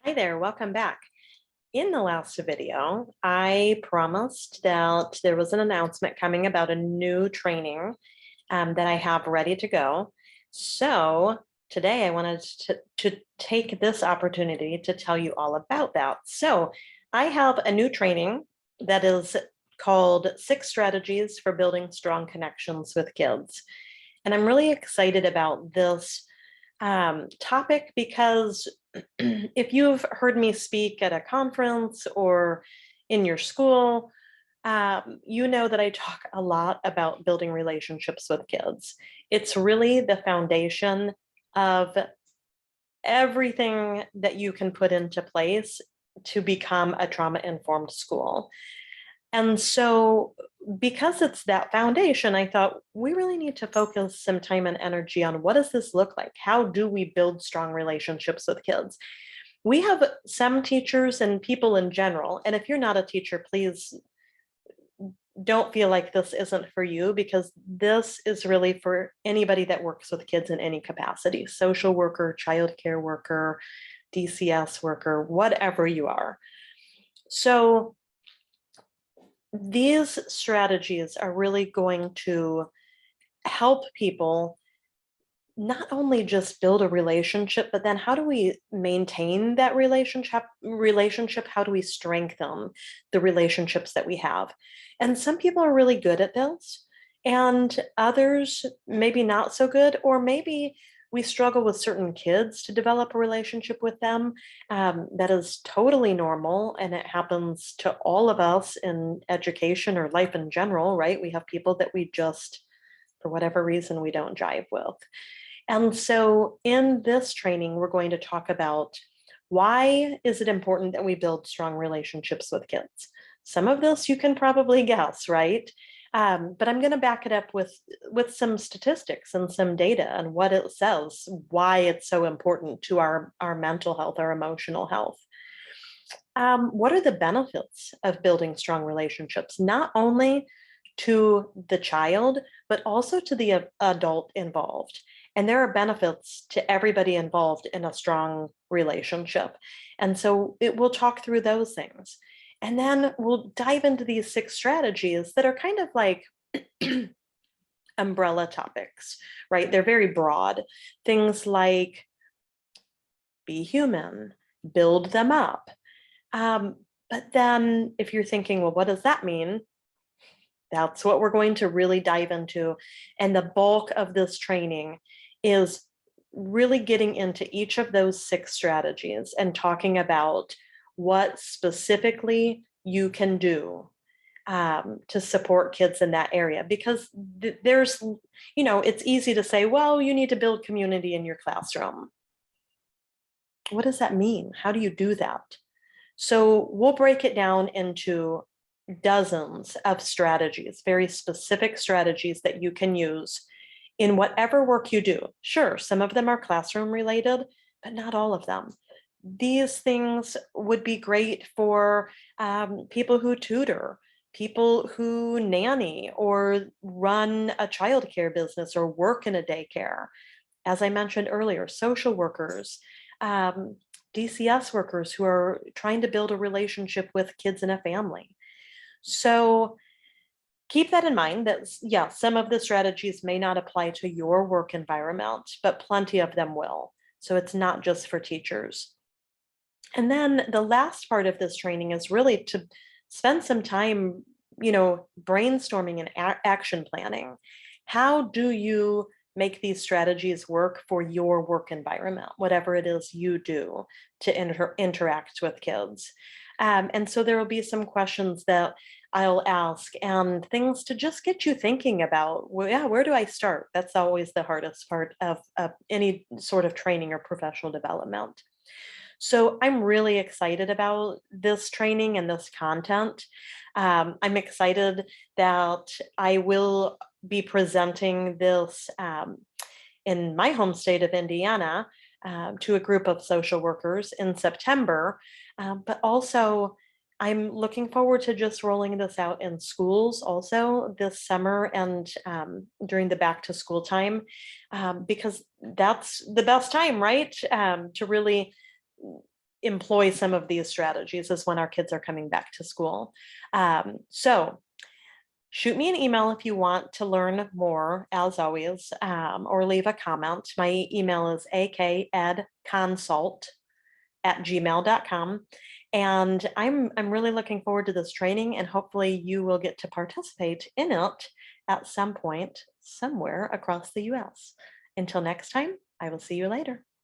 Hi there, welcome back. In the last video, I promised that there was an announcement coming about a new training that I have ready to go. So today I wanted to take this opportunity to tell you all about that. So I have a new training that is called Six Strategies for Building Strong Connections with Kids. And I'm really excited about this topic because if you've heard me speak at a conference or in your school, you know that I talk a lot about building relationships with kids. It's really the foundation of everything that you can put into place to become a trauma-informed school. And so, because it's that foundation, I thought we really need to focus some time and energy on what does this look like? How do we build strong relationships with kids? We have some teachers and people in general, and if you're not a teacher, please don't feel like this isn't for you, because this is really for anybody that works with kids in any capacity: social worker, child care worker, DCS worker, whatever you are. So these strategies are really going to help people not only just build a relationship, but then how do we maintain that relationship? How do we strengthen the relationships that we have? And some people are really good at this, and others maybe not so good, or maybe we struggle with certain kids to develop a relationship with them. That is totally normal, and it happens to all of us in education or life in general, right? We have people that we just, for whatever reason, we don't jive with. And so in this training, we're going to talk about why is it important that we build strong relationships with kids? Some of this you can probably guess, right? But I'm going to back it up with some statistics and some data and what it says, why it's so important to our mental health, our emotional health. What are the benefits of building strong relationships, not only to the child, but also to the adult involved? And there are benefits to everybody involved in a strong relationship. And so we'll talk through those things. And then we'll dive into these six strategies that are kind of like umbrella topics, right? They're very broad. Things like be human, build them up. But then if you're thinking, well, what does that mean? That's what we're going to really dive into. And the bulk of this training is really getting into each of those six strategies and talking about what specifically you can do to support kids in that area. Because there's, it's easy to say, well, you need to build community in your classroom. What does that mean? How do you do that? So we'll break it down into dozens of strategies, very specific strategies that you can use in whatever work you do. Sure, some of them are classroom related, but not all of them. These things would be great for people who tutor, people who nanny or run a childcare business or work in a daycare. As I mentioned earlier, social workers, um, DCS workers who are trying to build a relationship with kids in a family. So keep that in mind that, yeah, some of the strategies may not apply to your work environment, but plenty of them will. So it's not just for teachers. And then the last part of this training is really to spend some time, brainstorming and action planning. How do you make these strategies work for your work environment, whatever it is you do to interact with kids? And so there will be some questions that I'll ask and things to just get you thinking about, well, yeah, where do I start? That's always the hardest part of any sort of training or professional development. So I'm really excited about this training and this content. I'm excited that I will be presenting this in my home state of Indiana to a group of social workers in September, but also I'm looking forward to just rolling this out in schools also this summer and during the back to school time, because that's the best time, right? To really employ some of these strategies is when our kids are coming back to school. So shoot me an email if you want to learn more, as always, or leave a comment. My email is akedconsult@gmail.com. And I'm really looking forward to this training, and hopefully you will get to participate in it at some point somewhere across the US. Until next time, I will see you later.